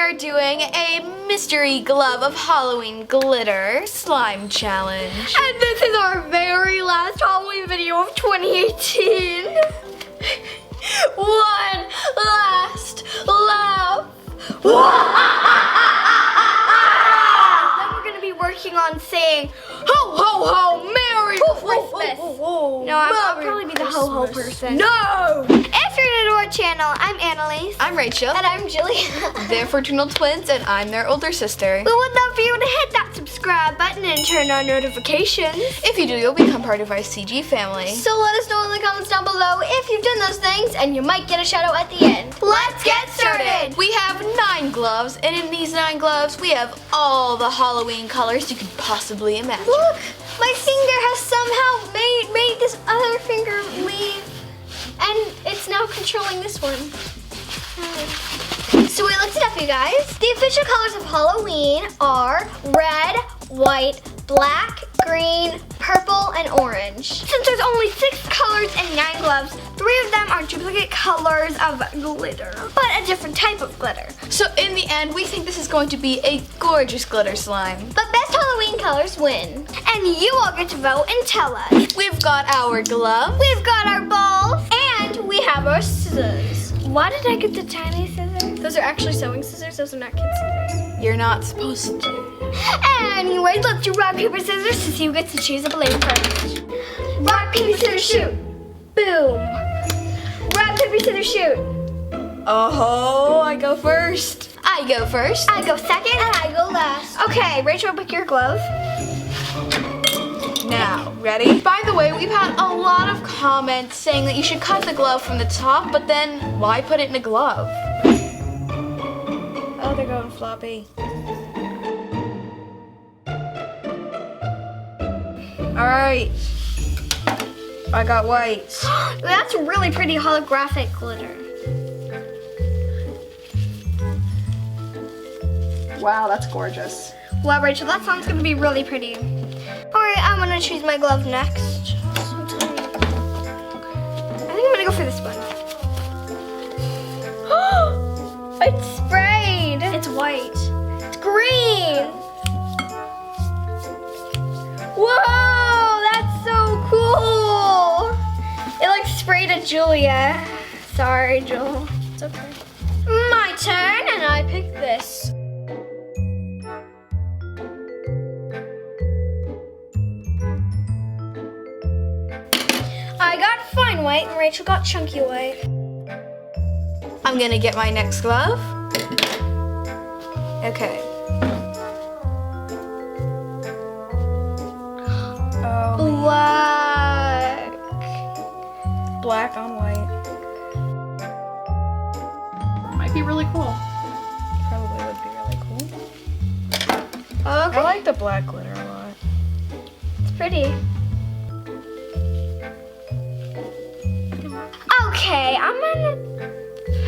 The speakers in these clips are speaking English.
are doing a mystery glove of Halloween glitter slime challenge. And this is our very last Halloween video of 2018. One last laugh. Then we're gonna be working on saying ho ho ho, Merry Christmas. No, I'll probably be the ho ho person. No! If you're new to our channel, I'm Annelise. I'm Rachel. And I'm Julie. They're fraternal twins and I'm their older sister. We would love for you to hit that subscribe button and turn on notifications. If you do, you'll become part of our CG family. So let us know in the comments down below if you've done those things, and you might get a shout out at the end. Let's get started! We have 9 gloves, and in these 9 gloves, we have all the Halloween colors you could possibly imagine. Look, my finger has somehow made this other finger leave, and it's now controlling this one. So we looked it up, you guys. The official colors of Halloween are red, white, black, green, purple, and orange. Since there's only 6 colors and 9 gloves, 3 of them are duplicate colors of glitter, but a different type of glitter. So in the end, we think this is going to be a gorgeous glitter slime. But best Halloween colors win. And you all get to vote and tell us. We've got our glove. We've got our balls. And we have our scissors. Why did I get the tiny scissors? Those are actually sewing scissors. Those are not kid scissors. You're not supposed to. Anyways, let's do rock, paper, scissors to see who gets to choose a blade first. Rock, paper, scissors, shoot. Boom. Rock, paper, scissors, shoot. Oh, I go first. I go first. I go second. And I go last. Okay, Rachel, pick your glove. Now, ready? By the way, we've had a lot of comments saying that you should cut the glove from the top, but then why put it in a glove? Oh, they're going floppy. All right. I got white. That's really pretty holographic glitter. Wow, that's gorgeous. Well, Rachel, that song's gonna be really pretty. All right, I'm gonna choose my glove next. I think I'm gonna go for this one. It's sprayed. It's white. It's green. Whoa, that's so cool. It like sprayed at Julia. Sorry, Jewel. It's okay. My turn, and I pick this. I got fine white, and Rachel got chunky white. I'm gonna get my next glove. Okay. Oh, Black. black on white. Might be really cool. Probably would be really cool. Okay. I like the black glitter a lot. It's pretty. Okay, I'm gonna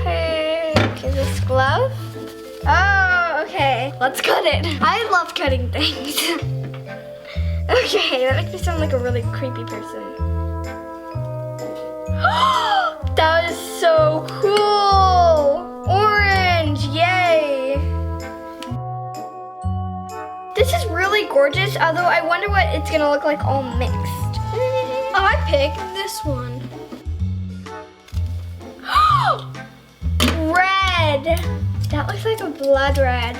pick this glove. Oh, okay. Let's cut it. I love cutting things. Okay, that makes me sound like a really creepy person. That is so cool. Orange, yay. This is really gorgeous, although I wonder what it's gonna look like all mixed. I picked this one. Red. That looks like a blood red.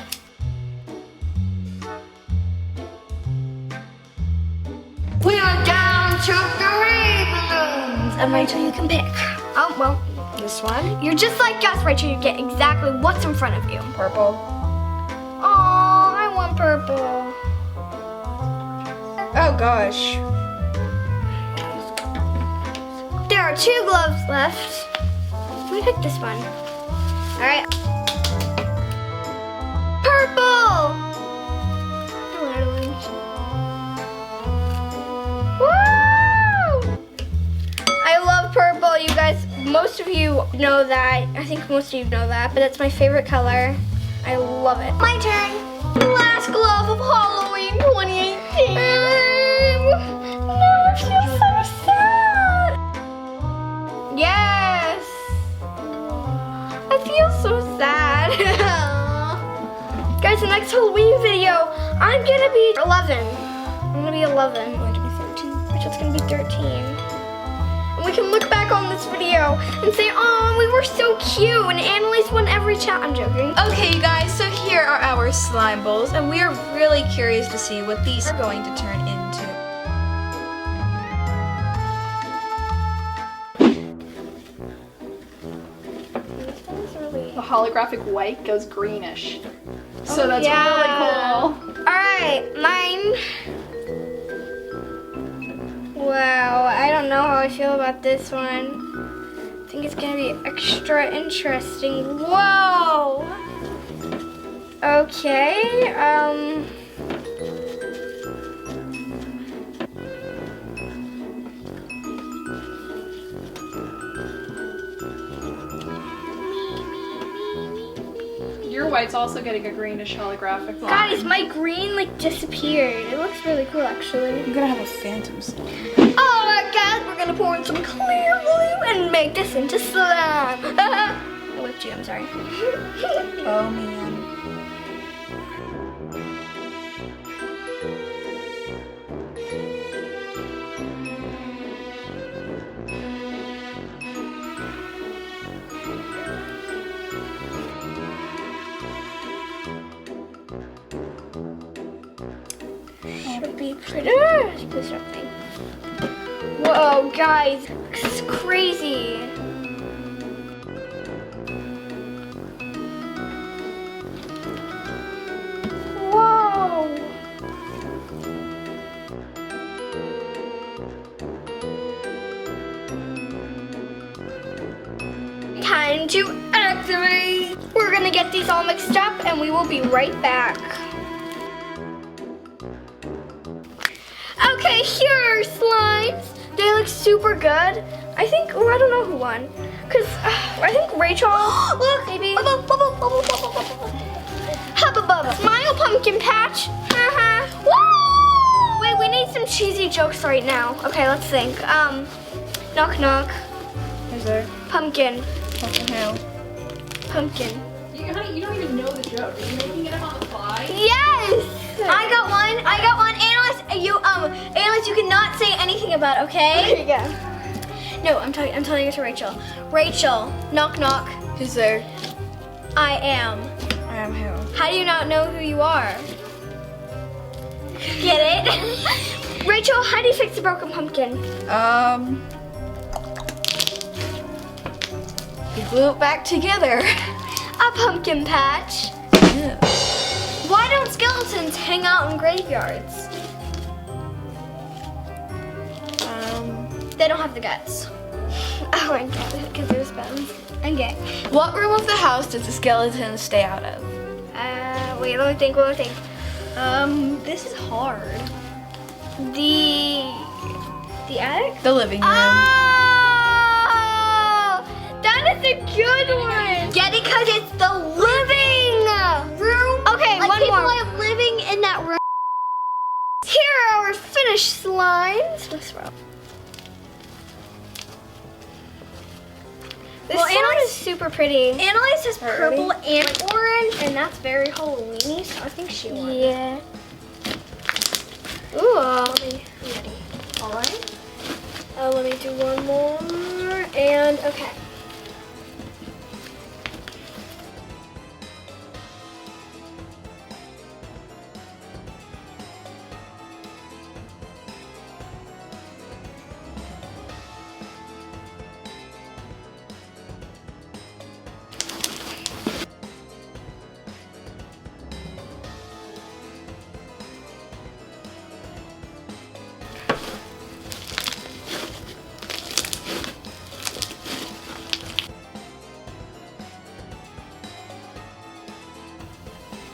We are down to 3 balloons. And Rachel, you can pick. Oh, well, This one? you're just like us, Rachel. You get exactly what's in front of you. Purple. Oh, I want purple. Oh gosh. There are 2 gloves left. Let me pick this one. All right. Purple. Woo! I love purple, you guys. Most of you know that. I think most of you know that, but that's my favorite color. I love it. My turn. Last glove of Halloween 2018. No, I feel so sad. Yes. I feel so sad. guys, the next Halloween video, I'm gonna be 11. I'm gonna be 11. I'm going to be 13. Rachel's gonna be 13. And we can look back on this video and say, oh, we were so cute, and Annelise won every chat. I'm joking. Okay, you guys, so here are our slime bowls, and we are really curious to see what these are going to turn into. The holographic white goes greenish. So that's yeah. really cool. Alright, mine. Wow, I don't know how I feel about this one. I think it's gonna be extra interesting. Whoa! Okay, Your white's also getting a greenish holographic line. guys, my green like disappeared. It looks really cool actually. I'm gonna have a phantom slime. Alright guys, we're gonna pour in some clear blue and make this into slime. I whipped you, I'm sorry. Oh man. Should be pretty. Please don't think. Whoa, guys, this is crazy. Whoa. Time to activate. We're gonna get these all mixed up and we will be right back. Okay, here are slimes. They look super good. I think, oh, I don't know who won. Cause I think Rachel, look, maybe. Hubba bubba. Smile pumpkin patch. Woo! Wait, we need some cheesy jokes right now. Okay, let's think. Knock knock. Who's there? Pumpkin. Pumpkin who? Pumpkin. Honey, you don't even know the joke. Are you making it up on the fly? Yes! I got one. Annelise, Annelise, you cannot say anything about it, okay? Yeah. No, I'm telling it to Rachel. Rachel, knock knock. Who's there? I am. I am who? How do you not know who you are? Get it? Rachel, how do you fix a broken pumpkin? We glue it back together. A pumpkin patch. Yeah. Why don't skeletons hang out in graveyards? They don't have the guts. Oh my god, because there's bones. Okay. What room of the house does the skeleton stay out of? Wait, let me think. This is hard. The attic? The living room. Oh! That is a good one! Yeah, because it's the living room. Okay, Like one people more. are living in that room. Here are our finished slimes. Let's roll. This Well, slime Annelise- is super pretty. Annelise has purple and orange. And that's very Halloween-y, so I think she won. Yeah. Ooh. Alright. Let me do one more. And okay.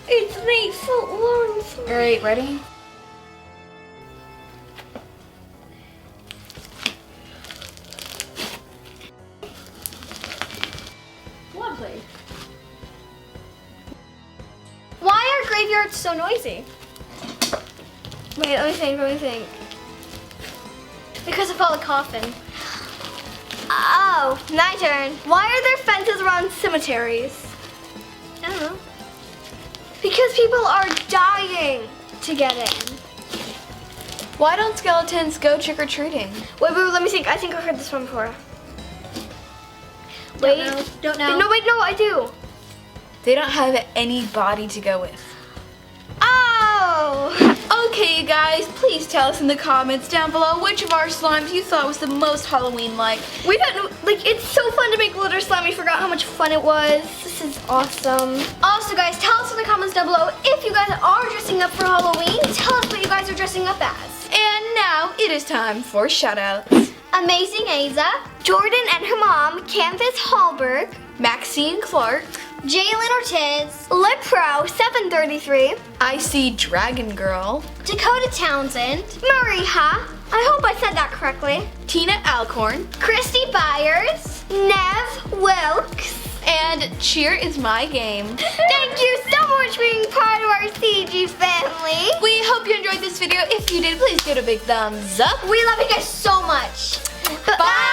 It's an 8-foot long slime. Alright, ready? Lovely. Why are graveyards so noisy? Wait, let me think. Because of all the coffin. Oh, my turn. Why are there fences around cemeteries? I don't know. Because people are dying to get in. Why don't skeletons go trick-or-treating? Wait, let me think. I think I've heard this one before. Wait. Don't know. No, wait, no, I do. They don't have any body to go with. Oh! Okay, you guys, please tell us in the comments down below which of our slimes you thought was the most Halloween-like. We got, like, it's so fun to make glitter slime. We forgot how much fun it was. This is awesome. Also, guys, tell us in the comments down below if you guys are dressing up for Halloween. Tell us what you guys are dressing up as. And now it is time for shoutouts. Amazing Aza, Jordan and her mom, Canvas Hallberg, Maxine Clark, Jalen Ortiz, Lipro 733, I See Dragon Girl, Dakota Townsend, Mariha, I hope I said that correctly, Tina Alcorn, Christy Byers, Nev Wilkes, and Cheer Is My Game. Thank you so much for being part of our CG family. We hope you enjoyed this video. If you did, please give it a big thumbs up. We love you guys so much. Bye!